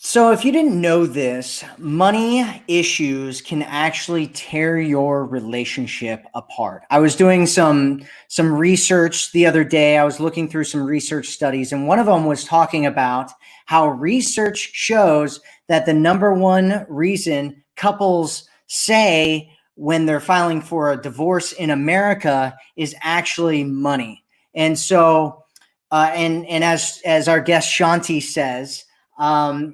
So, if you didn't know this, money issues can actually tear your relationship apart. I was doing some research the other day. I was looking through some research studies, and one of them was talking about how research shows that the number one reason couples say when they're filing for a divorce in America is actually money. And so, and as our guest Shanti says,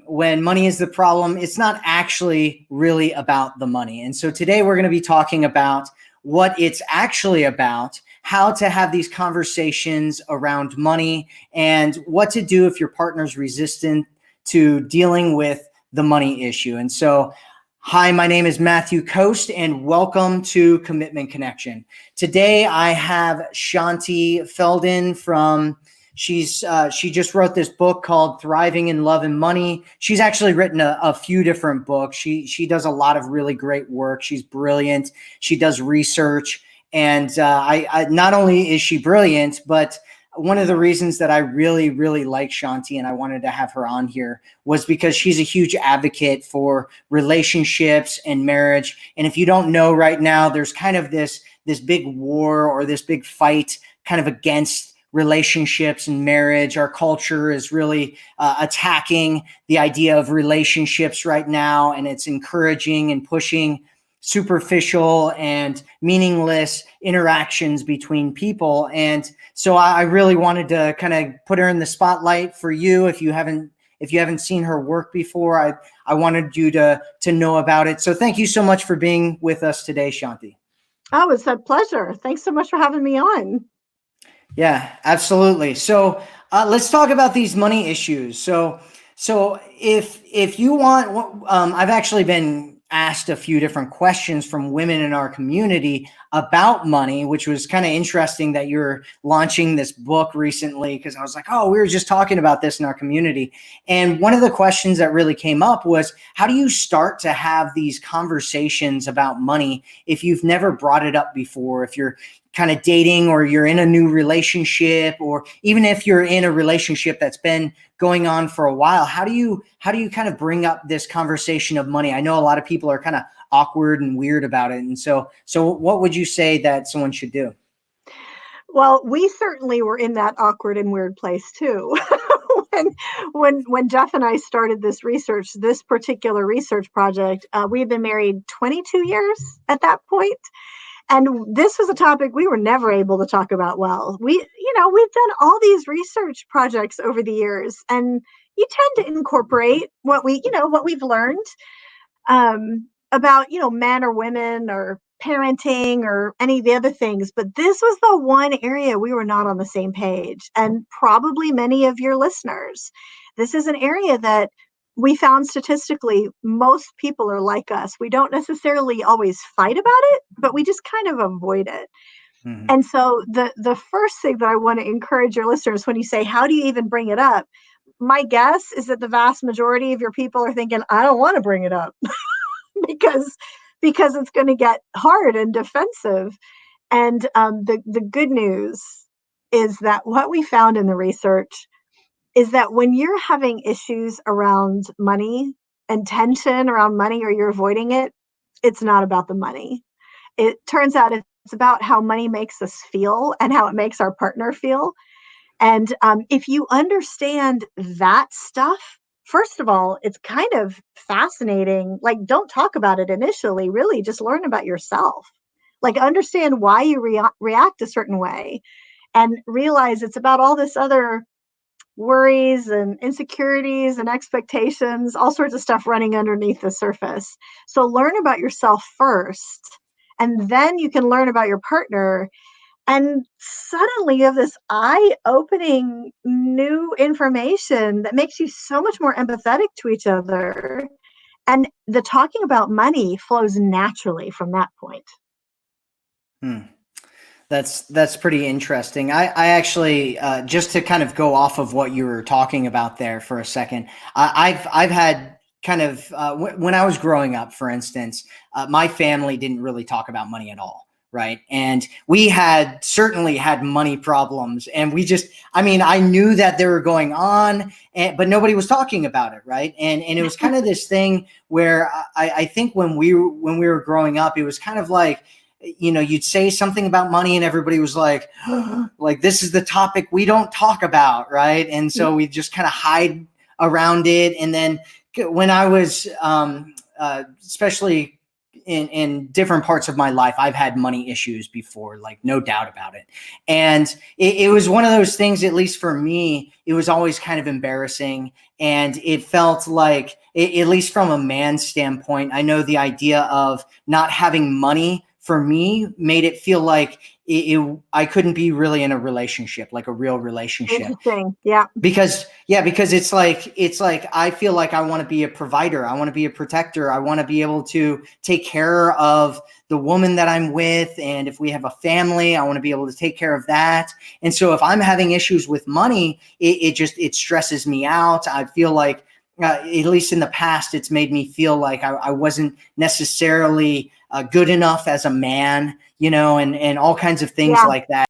when money is the problem, it's not actually really about the money. And so today we're going to be talking about what it's actually about, how to have these conversations around money, and what to do if your partner's resistant to dealing with the money issue. And so, hi, my name is Matthew Coast, and welcome to Commitment Connection. Today I have Shanti Feldin from she just wrote this book called Thriving in Love and Money. She's actually written a few different books. She does a lot of really great work. She's brilliant. She does research. And I not only is she brilliant, but one of the reasons that I really, really like Shanti and I wanted to have her on here was because she's a huge advocate for relationships and marriage. And if you don't know right now, there's kind of this big war or this big fight kind of against relationships and marriage. Our culture is really attacking the idea of relationships right now, and it's encouraging and pushing superficial and meaningless interactions between people. And so I really wanted to kind of put her in the spotlight for you. If you haven't seen her work before, I wanted you to know about it. So thank you so much for being with us today, Shanti. Oh, it's a pleasure. Thanks so much for having me on. Yeah, absolutely. So let's talk about these money issues. So if you want, I've actually been asked a few different questions from women in our community about money, which was kind of interesting that you're launching this book recently, because I was like, oh, we were just talking about this in our community. And one of the questions that really came up was, how do you start to have these conversations about money if you've never brought it up before, if you're kind of dating or you're in a new relationship, or even if you're in a relationship that's been going on for a while? How do you kind of bring up this conversation of money? I know a lot of people are kind of awkward and weird about it. And so what would you say that someone should do? Well, we certainly were in that awkward and weird place too. when Jeff and I started this particular research project, we had been married 22 years at that point. And this was a topic we were never able to talk about well. We've done all these research projects over the years, and you tend to incorporate what we've learned about, men or women or parenting or any of the other things. But this was the one area we were not on the same page. And probably many of your listeners, this is an area that we found statistically most people are like us. We don't necessarily always fight about it, but we just kind of avoid it. Mm-hmm. And so the first thing that I want to encourage your listeners, when you say, how do you even bring it up? My guess is that the vast majority of your people are thinking, I don't want to bring it up because it's going to get hard and defensive. And the good news is that what we found in the research is that when you're having issues around money and tension around money, or you're avoiding it, it's not about the money. It turns out it's about how money makes us feel and how it makes our partner feel. And if you understand that stuff, first of all, it's kind of fascinating. Like, don't talk about it initially, really, just learn about yourself. Like, understand why you react a certain way, and realize it's about all this other worries and insecurities and expectations, all sorts of stuff running underneath the surface. So learn about yourself first, and then you can learn about your partner. And suddenly you have this eye-opening new information that makes you so much more empathetic to each other. And the talking about money flows naturally from that point. That's pretty interesting. I actually just to kind of go off of what you were talking about there for a second. I've had kind of when I was growing up, for instance, my family didn't really talk about money at all. right? And we had certainly had money problems, and I knew that they were going on, but nobody was talking about it, right? And it was kind of this thing where I think when we were growing up, it was kind of like, you'd say something about money and everybody was like, like, this is the topic we don't talk about, right? And so we just kind of hide around it. And then when I was, especially in different parts of my life, I've had money issues before, like, no doubt about it. And it was one of those things, at least for me, it was always kind of embarrassing. And it felt like, at least from a man's standpoint, I know the idea of not having money for me made it feel like I couldn't be really in a relationship, like a real relationship. Interesting. Yeah. Because it's like I feel like I want to be a provider. I want to be a protector. I want to be able to take care of the woman that I'm with. And if we have a family, I want to be able to take care of that. And so if I'm having issues with money, it stresses me out. I feel like, at least in the past, it's made me feel like I wasn't necessarily good enough as a man, and all kinds of things like that.